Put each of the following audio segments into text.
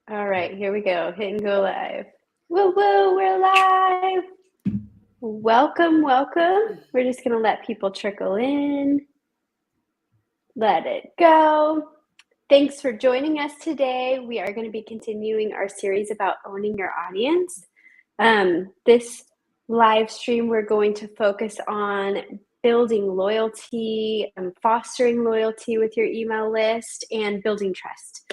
All right, here we go. Hit and go live. Woo woo, we're live. Welcome, welcome. We're just going to let people trickle in. Let it go. Thanks for joining us today. We are going to be continuing our series about owning your audience. This live stream, we're going to focus on building loyalty, fostering loyalty with your email list, and building trust.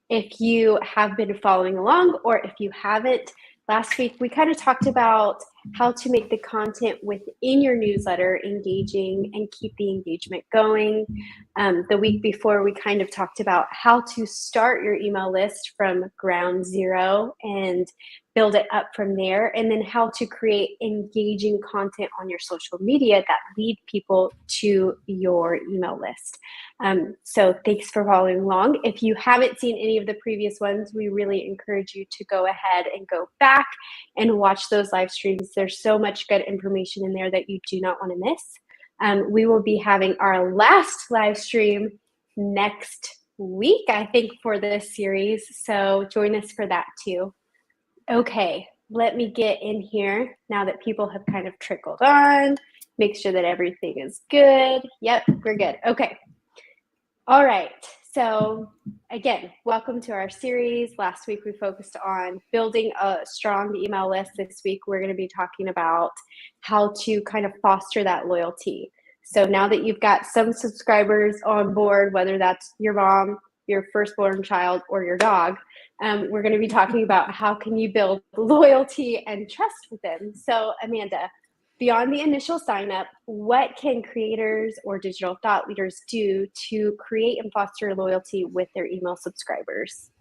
If you have been following along, or if you haven't, last week we kind of talked about how to make the content within your newsletter engaging and keep the engagement going. The week before, we kind of talked about how to start your email list from ground zero and build it up from there, and then how to create engaging content on your social media that lead people to your email list. So thanks for following along. If you haven't seen any of the previous ones, we really encourage you to go ahead and go back and watch those live streams. There's so much good information in there that you do not want to miss. We will be having our last live stream next week, I think, for this series. So join us for that too. Okay, let me get in here now that people have kind of trickled on. Make sure that everything is good. Yep, we're good. Okay. All right. So again, welcome to our series. Last week we focused on building a strong email list. This week we're going to be talking about how to kind of foster that loyalty. So now that you've got some subscribers on board, whether that's your mom, your firstborn child, or your dog, we're going to be talking about how can you build loyalty and trust with them. So Amanda, beyond the initial sign up, what can creators or digital thought leaders do to create and foster loyalty with their email subscribers?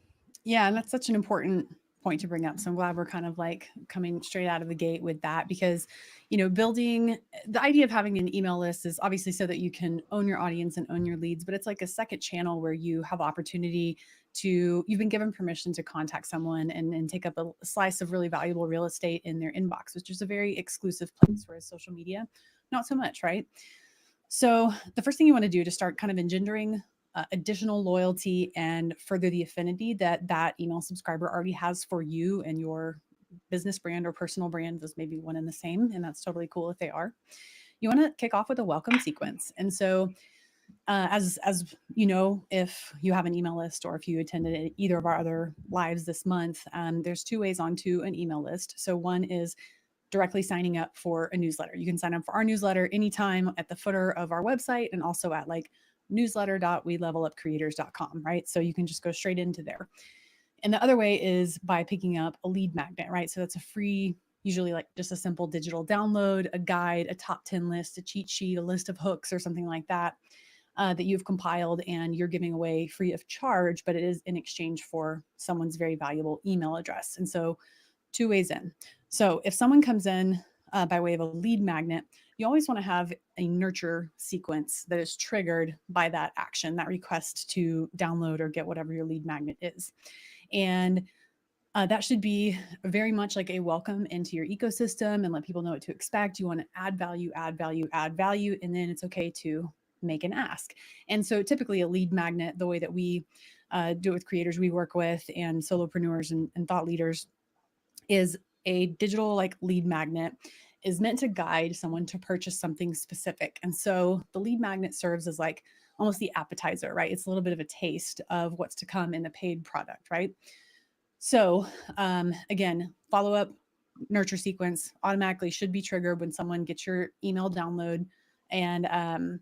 Yeah, and that's such an important point to bring up. So I'm glad we're kind of like coming straight out of the gate with that because, building the idea of having an email list is obviously so that you can own your audience and own your leads, but it's like a second channel where you have opportunity you've been given permission to contact someone and take up a slice of really valuable real estate in their inbox, which is a very exclusive place, whereas social media, not so much, right? So the first thing you want to do to start kind of engendering additional loyalty and further the affinity that email subscriber already has for you and your business brand or personal brand is maybe one and the same, and that's totally cool if they are. You want to kick off with a welcome sequence. And so as you know, if you have an email list or if you attended either of our other lives this month, there's two ways onto an email list. So one is directly signing up for a newsletter. You can sign up for our newsletter anytime at the footer of our website and also at like newsletter.welevelupcreators.com, right? So you can just go straight into there. And the other way is by picking up a lead magnet, right? So that's a free, usually like just a simple digital download, a guide, a top 10 list, a cheat sheet, a list of hooks or something like that. That you've compiled and you're giving away free of charge, but it is in exchange for someone's very valuable email address. And so two ways in. So if someone comes in by way of a lead magnet, you always want to have a nurture sequence that is triggered by that action, that request to download or get whatever your lead magnet is. And that should be very much like a welcome into your ecosystem and let people know what to expect. You want to add value, add value, add value, and then it's okay to make an ask. And so typically a lead magnet, the way that we do it with creators we work with and solopreneurs and thought leaders, is a digital like lead magnet is meant to guide someone to purchase something specific. And so the lead magnet serves as like almost the appetizer, right? It's a little bit of a taste of what's to come in the paid product, right? So again, follow up nurture sequence automatically should be triggered when someone gets your email download and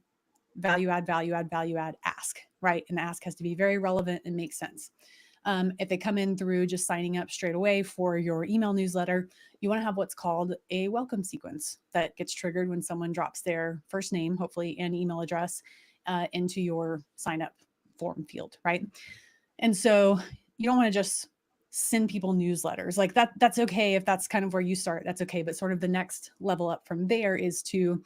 value add, value add, value add, ask, right? And the ask has to be very relevant and make sense. If they come in through just signing up straight away for your email newsletter, you want to have what's called a welcome sequence that gets triggered when someone drops their first name, hopefully, and email address into your sign up form field, right? And so you don't want to just send people newsletters like that. That's okay if that's kind of where you start. That's okay. But sort of the next level up from there is to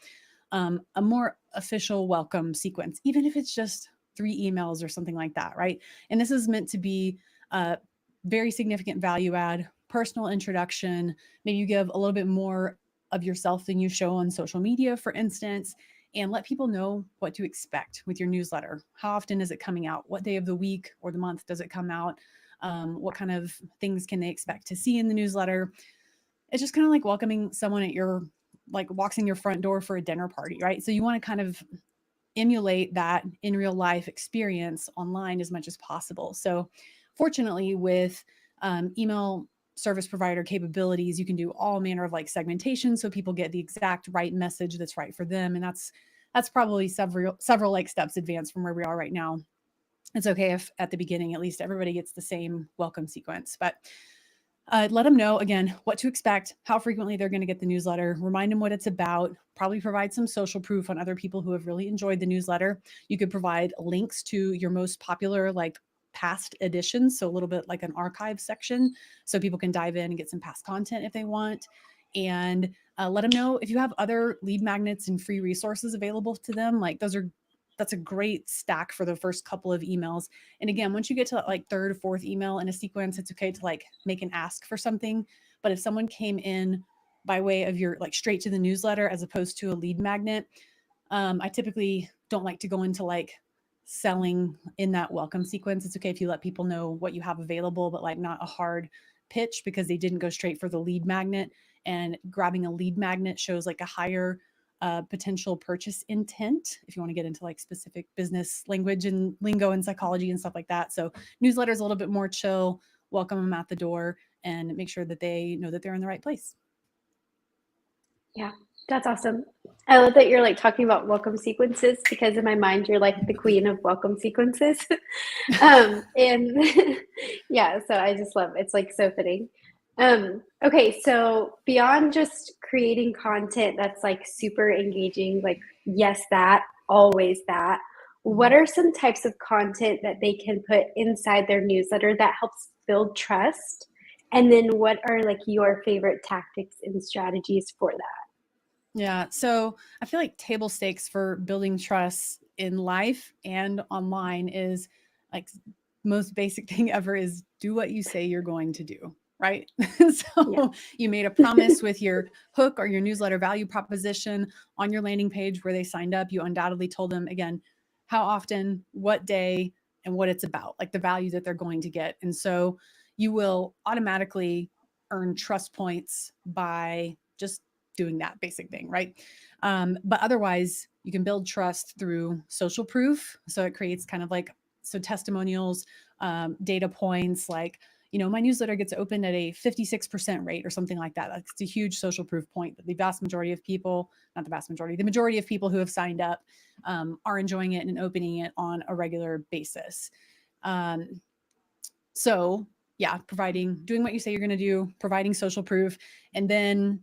a more official welcome sequence, even if it's just 3 emails or something like that, right? And this is meant to be a very significant value add, personal introduction. Maybe you give a little bit more of yourself than you show on social media, for instance, and let people know what to expect with your newsletter. How often is it coming out? What day of the week or the month does it come out? what kind of things can they expect to see in the newsletter. It's just kind of like welcoming someone at your, like walks in your front door for a dinner party, right? So you want to kind of emulate that in real life experience online as much as possible. So fortunately with email service provider capabilities, you can do all manner of like segmentation so people get the exact right message that's right for them. And that's probably several like steps advanced from where we are right now. It's okay if at the beginning at least everybody gets the same welcome sequence, but let them know again what to expect, how frequently they're going to get the newsletter, remind them what it's about, probably provide some social proof on other people who have really enjoyed the newsletter. You could provide links to your most popular, like past editions. So a little bit like an archive section so people can dive in and get some past content if they want. And let them know if you have other lead magnets and free resources available to them. Like that's a great stack for the first couple of emails. And again, once you get to that like third or fourth email in a sequence, it's okay to like make an ask for something. But if someone came in by way of your like straight to the newsletter as opposed to a lead magnet, I typically don't like to go into like selling in that welcome sequence. It's okay if you let people know what you have available, but like not a hard pitch because they didn't go straight for the lead magnet. And grabbing a lead magnet shows like a higher potential purchase intent if you want to get into like specific business language and lingo and psychology and stuff like that. So newsletter is a little bit more chill, welcome them at the door and make sure that they know that they're in the right place. Yeah, that's awesome. I love that you're like talking about welcome sequences because in my mind you're like the queen of welcome sequences. And yeah, so I just love it's like so fitting. Okay, so beyond just creating content that's like super engaging, like yes, that, always that, what are some types of content that they can put inside their newsletter that helps build trust? And then what are like your favorite tactics and strategies for that? Yeah. So I feel like table stakes for building trust in life and online is like most basic thing ever is do what you say you're going to do. Right. So Yeah. you made a promise with your hook or your newsletter value proposition on your landing page where they signed up. You undoubtedly told them again, how often, what day, and what it's about, like the value that they're going to get. And so you will automatically earn trust points by just doing that basic thing, right? But otherwise, you can build trust through social proof. So it creates kind of like so testimonials, data points, like my newsletter gets opened at a 56% rate or something like that. That's a huge social proof point that the vast majority of people, not the vast majority, the majority of people who have signed up are enjoying it and opening it on a regular basis. So yeah, doing what you say you're going to do, providing social proof, and then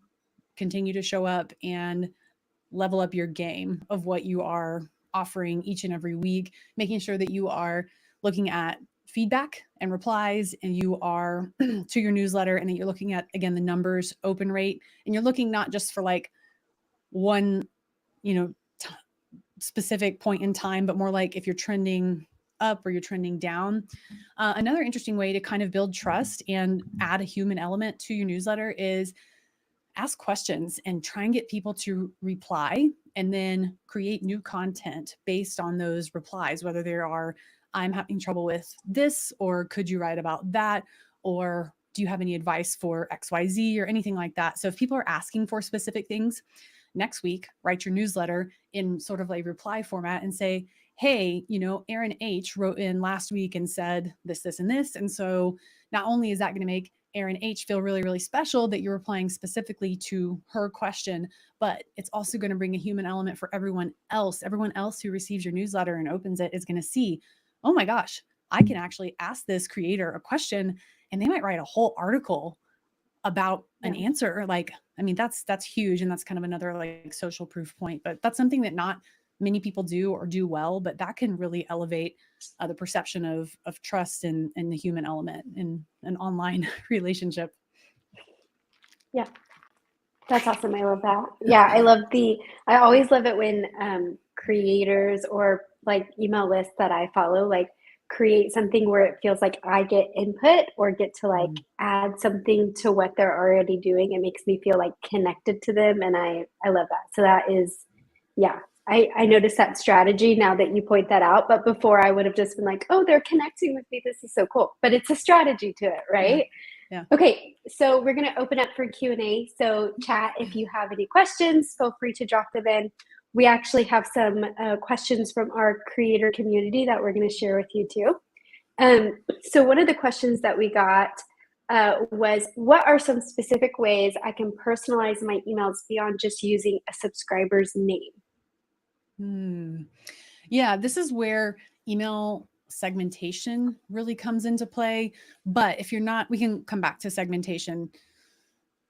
continue to show up and level up your game of what you are offering each and every week, making sure that you are looking at feedback and replies and you are to your newsletter and that you're looking at, again, the numbers, open rate, and you're looking not just for like one, specific point in time, but more like if you're trending up or you're trending down. Another interesting way to kind of build trust and add a human element to your newsletter is ask questions and try and get people to reply and then create new content based on those replies, whether there are, I'm having trouble with this, or could you write about that? Or do you have any advice for XYZ or anything like that? So if people are asking for specific things, next week, write your newsletter in sort of like reply format and say, hey, Erin H wrote in last week and said this, this, and this. And so not only is that going to make Erin H feel really, really special that you're replying specifically to her question, but it's also going to bring a human element for everyone else. Everyone else who receives your newsletter and opens it is going to see, oh my gosh, I can actually ask this creator a question and they might write a whole article about an answer. Like, I mean, that's huge. And that's kind of another like social proof point, but that's something that not many people do or do well, but that can really elevate the perception of trust and the human element in an online relationship. Yeah. That's awesome. I love that. Yeah. I always love it when creators or like email lists that I follow, like create something where it feels like I get input or get to like add something to what they're already doing. It makes me feel like connected to them. And I love that. So that is, yeah, I noticed that strategy now that you point that out. But before I would have just been like, oh, they're connecting with me. This is so cool. But it's a strategy to it, right? Yeah. Okay, so we're going to open up for Q&A. So chat, if you have any questions, feel free to drop them in. We actually have some questions from our creator community that we're going to share with you too. So one of the questions that we got was, what are some specific ways I can personalize my emails beyond just using a subscriber's name? Yeah, this is where email segmentation really comes into play. But if you're not, we can come back to segmentation.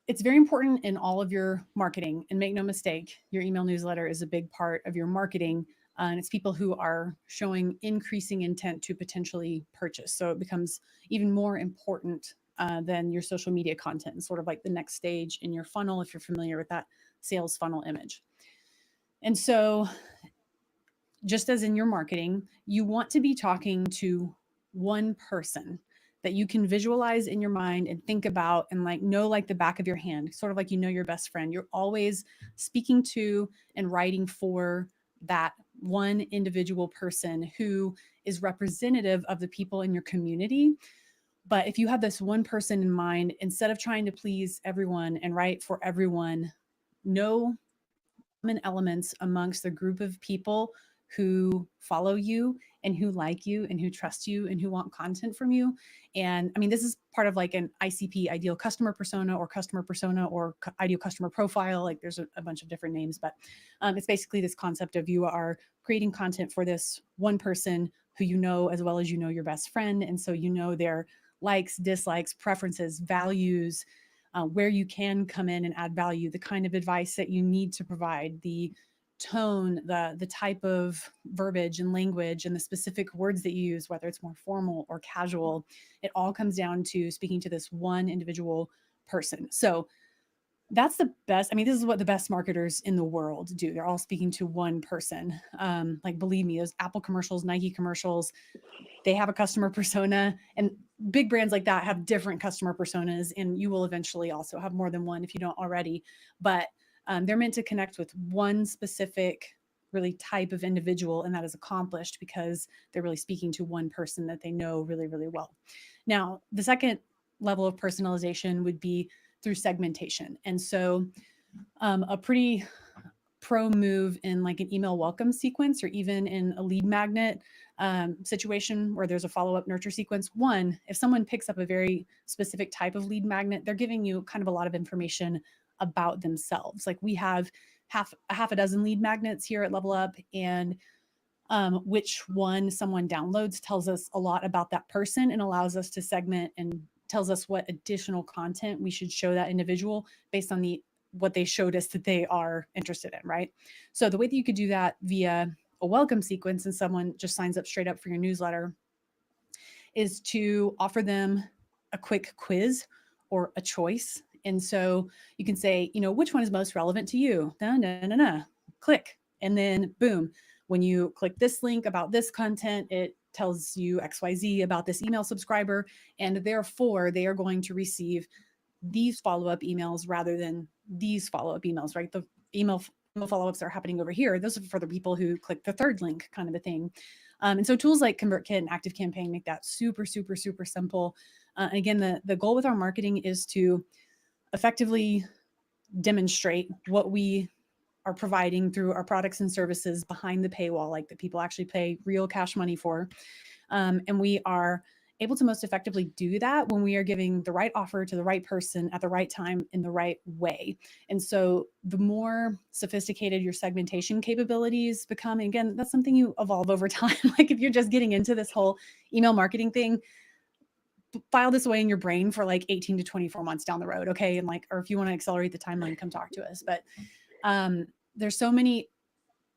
It's very important in all of your marketing, and make no mistake, your email newsletter is a big part of your marketing. And it's people who are showing increasing intent to potentially purchase. So it becomes even more important than your social media content, and sort of like the next stage in your funnel, if you're familiar with that sales funnel image. And so, just as in your marketing, you want to be talking to one person that you can visualize in your mind and think about and like know like the back of your hand, sort of like you know your best friend. You're always speaking to and writing for that one individual person who is representative of the people in your community. But if you have this one person in mind, instead of trying to please everyone and write for everyone, know common elements amongst the group of people who follow you and who like you and who trust you and who want content from you. And I mean, this is part of like an ICP, ideal customer persona, or ideal customer profile. Like there's a bunch of different names, but it's basically this concept of you are creating content for this one person who you know as well as you know your best friend. And so you know their likes, dislikes, preferences, values, where you can come in and add value, the kind of advice that you need to provide, the tone, the type of verbiage and language, and the specific words that you use, whether it's more formal or casual. It all comes down to speaking to this one individual person. So that's the best. I mean, this is what the best marketers in the world do. They're all speaking to one person. Like, believe me, those Apple commercials, Nike commercials, they have a customer persona, and big brands like that have different customer personas, and you will eventually also have more than one if you don't already. But they're meant to connect with one specific really type of individual, and that is accomplished because they're really speaking to one person that they know really, really well. Now, the second level of personalization would be through segmentation. And so a pretty pro move in like an email welcome sequence, or even in a lead magnet situation where there's a follow-up nurture sequence. One, if someone picks up a very specific type of lead magnet, they're giving you kind of a lot of information about themselves. Like we have half a dozen lead magnets here at Level Up, and which one someone downloads tells us a lot about that person and allows us to segment and tells us what additional content we should show that individual based on what they showed us that they are interested in, right? So the way that you could do that via a welcome sequence and someone just signs up straight up for your newsletter is to offer them a quick quiz or a choice. And so you can say, which one is most relevant to you? Click. And then boom, when you click this link about this content, it tells you XYZ about this email subscriber. And therefore, they are going to receive these follow-up emails rather than these follow-up emails, right? The email follow-ups are happening over here. Those are for the people who click the third link, kind of a thing. And so tools like ConvertKit and ActiveCampaign make that super, super, super simple. And again, the goal with our marketing is to effectively demonstrate what we are providing through our products and services behind the paywall, like that people actually pay real cash money for. And we are able to most effectively do that when we are giving the right offer to the right person at the right time in the right way. And so the more sophisticated your segmentation capabilities become, again, that's something you evolve over time. Like if you're just getting into this whole email marketing thing, file this away in your brain for like 18 to 24 months down the road. Okay. And or if you want to accelerate the timeline, come talk to us. But there's so many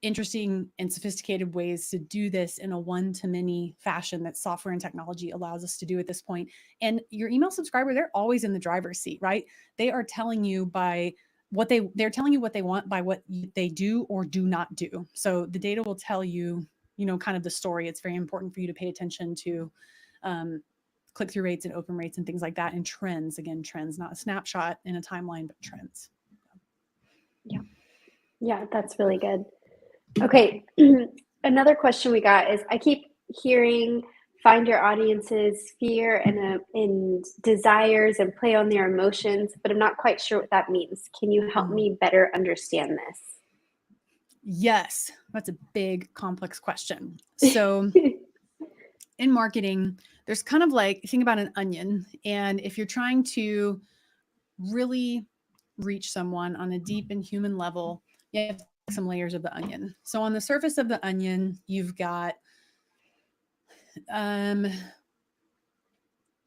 interesting and sophisticated ways to do this in a one-to-many fashion that software and technology allows us to do at this point. And your email subscriber, they're always in the driver's seat, right? They are telling you by what they're telling you what they want by what they do or do not do. So the data will tell you, kind of the story. It's very important for you to pay attention to click-through rates and open rates and things like that, and trends. Again, trends, not a snapshot in a timeline, but trends. Yeah, that's really good. Okay. Another question we got is I keep hearing find your audience's fear and desires and play on their emotions, but I'm not quite sure what that means. Can you help me better understand this? Yes, that's a big, complex question. So in marketing, there's kind of like, think about an onion. And if you're trying to really reach someone on a deep and human level, you have some layers of the onion. So on the surface of the onion, you've got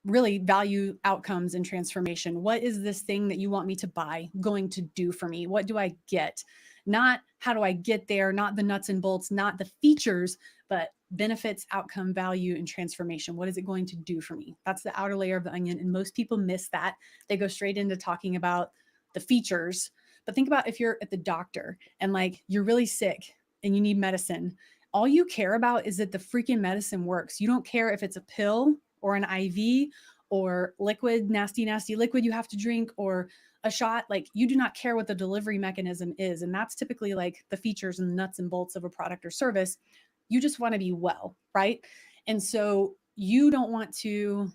really value outcomes and transformation. What is this thing that you want me to buy going to do for me? What do I get? Not how do I get there, not the nuts and bolts, not the features, but benefits, outcome, value, and transformation. What is it going to do for me? That's the outer layer of the onion. And most people miss that. They go straight into talking about the features. But think about if you're at the doctor and like you're really sick and you need medicine. All you care about is that the freaking medicine works. You don't care if it's a pill or an IV or liquid, nasty, nasty liquid you have to drink or a shot. Like you do not care what the delivery mechanism is. And that's typically like the features and nuts and bolts of a product or service. You just want to be well, right? And so you don't want to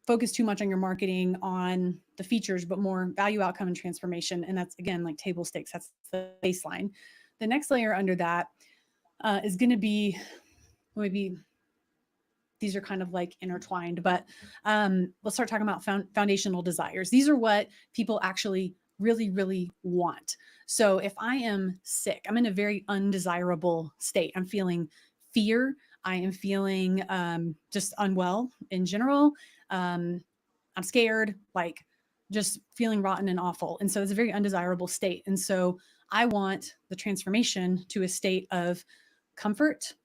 focus too much on your marketing on the features, but more value, outcome, and transformation. And that's again, like table stakes. That's the baseline. The next layer under that is going to be maybe these are kind of like intertwined, but let's start talking about foundational desires. These are what people actually really, really want. So if I am sick, I'm in a very undesirable state. I'm feeling fear. I am feeling just unwell in general. I'm scared, like just feeling rotten and awful. And so it's a very undesirable state. And so I want the transformation to a state of comfort,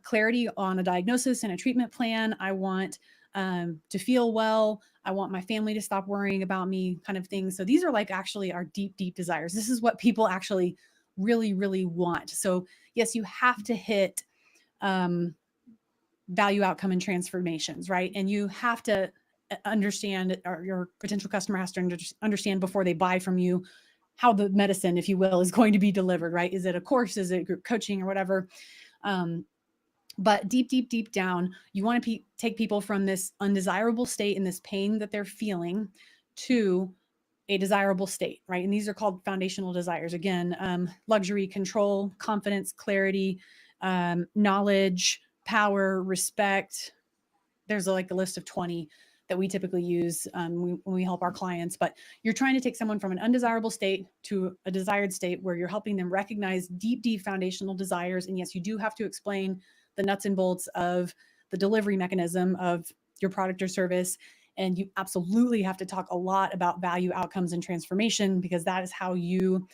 clarity on a diagnosis and a treatment plan. I want to feel well. I want my family to stop worrying about me, kind of thing. So these are like actually our deep, deep desires. This is what people actually really, really want. So yes, you have to hit value, outcome, and transformations, right? And you have to understand, or your potential customer has to understand before they buy from you how the medicine, if you will, is going to be delivered, right? Is it a course? Is it group coaching or whatever? But deep, deep, deep down, you want to take people from this undesirable state and this pain that they're feeling to a desirable state, right? And these are called foundational desires. Again, luxury, control, confidence, clarity, knowledge, power, respect. There's like a list of 20 that we typically use when we help our clients. But you're trying to take someone from an undesirable state to a desired state where you're helping them recognize deep, deep foundational desires. And yes, you do have to explain the nuts and bolts of the delivery mechanism of your product or service. And you absolutely have to talk a lot about value, outcomes, and transformation, because that is how you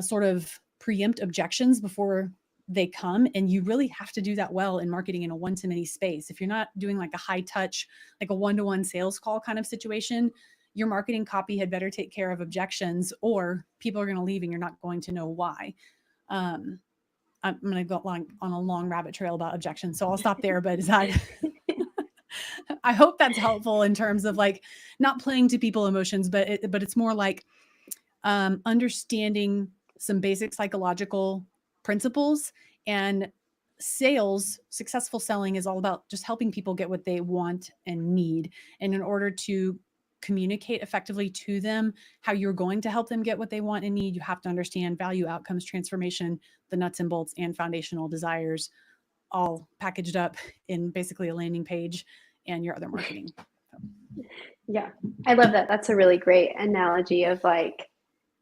sort of preempt objections before they come. And you really have to do that well in marketing in a one-to-many space. If you're not doing like a high touch, like a one-to-one sales call kind of situation, your marketing copy had better take care of objections, or people are going to leave and you're not going to know why. I'm going to go on a long rabbit trail about objections, so I'll stop there. But is that I hope that's helpful in terms of like not playing to people emotions, but it's more like understanding some basic psychological principles. And sales, successful selling, is all about just helping people get what they want and need. And in order to communicate effectively to them how you're going to help them get what they want and need, you have to understand value, outcomes, transformation, the nuts and bolts, and foundational desires, all packaged up in basically a landing page and your other marketing. Yeah, I love that. That's a really great analogy of like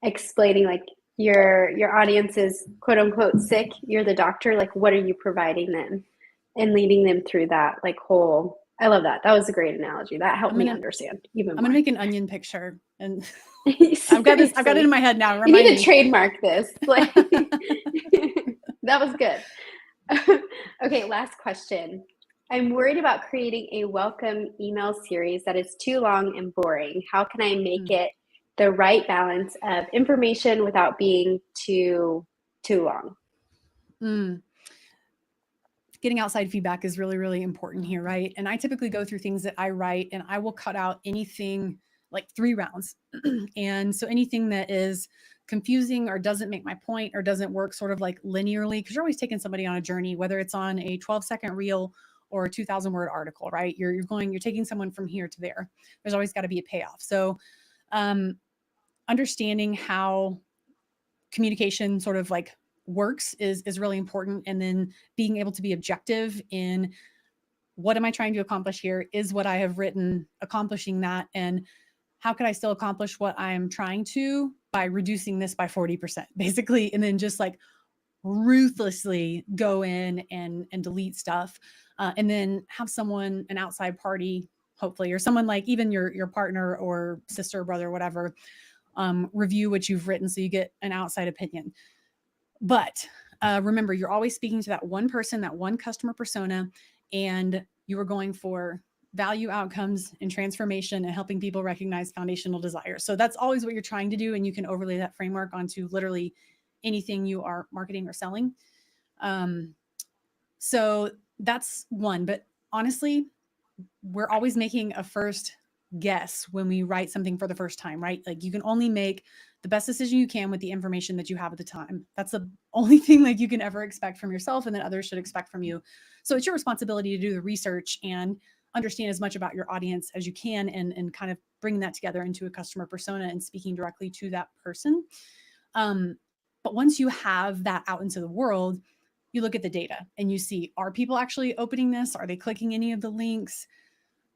explaining like your audience is quote unquote sick. You're the doctor. Like, what are you providing them, and leading them through that like whole. I love that. That was a great analogy. That helped me understand even more. I'm gonna make an onion picture, and I've got it in my head now. You need to trademark this. Like, that was good. Okay, last question. I'm worried about creating a welcome email series that is too long and boring. How can I make it the right balance of information without being too long? Getting outside feedback is really, really important here, right? And I typically go through things that I write, and I will cut out anything like 3 rounds. And so anything that is confusing or doesn't make my point or doesn't work sort of like linearly, because you're always taking somebody on a journey, whether it's on a 12-second reel or a 2,000 word article, right? You're taking someone from here to there. There's always got to be a payoff. So understanding how communication sort of like works is really important. And then being able to be objective in what am I trying to accomplish here? Is what I have written accomplishing that? And how can I still accomplish what I'm trying to by reducing this by 40%, basically? And then just like ruthlessly go in and delete stuff. And then have someone, an outside party, hopefully, or someone like even your partner or sister or brother, or whatever, review what you've written so you get an outside opinion. But remember, you're always speaking to that one person, that one customer persona, and you are going for value outcomes and transformation and helping people recognize foundational desires. So that's always what you're trying to do. And you can overlay that framework onto literally anything you are marketing or selling. So that's one. But honestly, we're always making a first guess when we write something for the first time, right? Like you can only make the best decision you can with the information that you have at the time. That's the only thing like you can ever expect from yourself and that others should expect from you. So it's your responsibility to do the research and understand as much about your audience as you can and kind of bring that together into a customer persona and speaking directly to that person. But once you have that out into the world, you look at the data and you see, are people actually opening this? Are they clicking any of the links?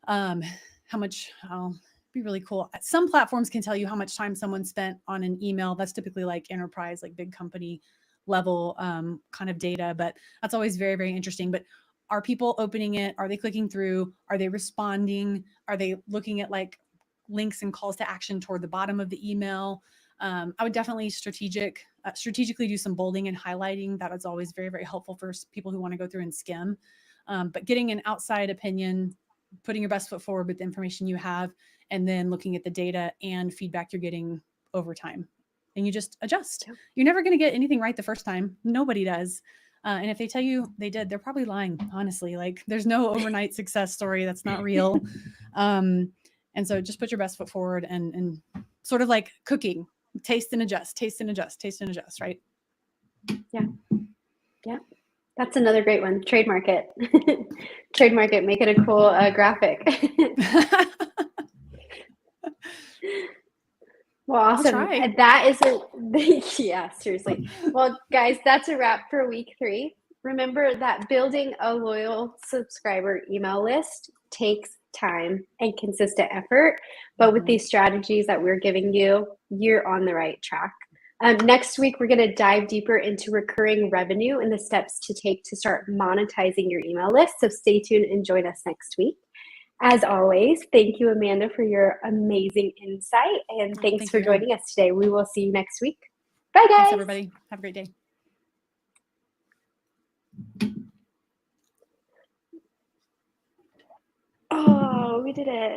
How much, I'll be really cool. Some platforms can tell you how much time someone spent on an email. That's typically like enterprise, like big company level kind of data, but that's always very, very interesting. But are people opening it? Are they clicking through? Are they responding? Are they looking at like links and calls to action toward the bottom of the email? I would definitely strategically do some bolding and highlighting. That is always very, very helpful for people who want to go through and skim. But getting an outside opinion, putting your best foot forward with the information you have, and then looking at the data and feedback you're getting over time. And you just adjust. You're never going to get anything right the first time. Nobody does. And if they tell you they did, they're probably lying, honestly. Like there's no overnight success story. That's not real. And so just put your best foot forward and sort of like cooking, taste and adjust, taste and adjust, taste and adjust, right? Yeah. Yeah. That's another great one. Trademark it. Trademark it. Make it a cool graphic. Well, awesome. That is yeah, seriously. Well, guys, that's a wrap for week 3. Remember that building a loyal subscriber email list takes time and consistent effort. But with these strategies that we're giving you, you're on the right track. Next week, we're going to dive deeper into recurring revenue and the steps to take to start monetizing your email list. So stay tuned and join us next week. As always, thank you, Amanda, for your amazing insight. And thanks for joining us today. We will see you next week. Bye, guys. Thanks, everybody. Have a great day. Oh, we did it.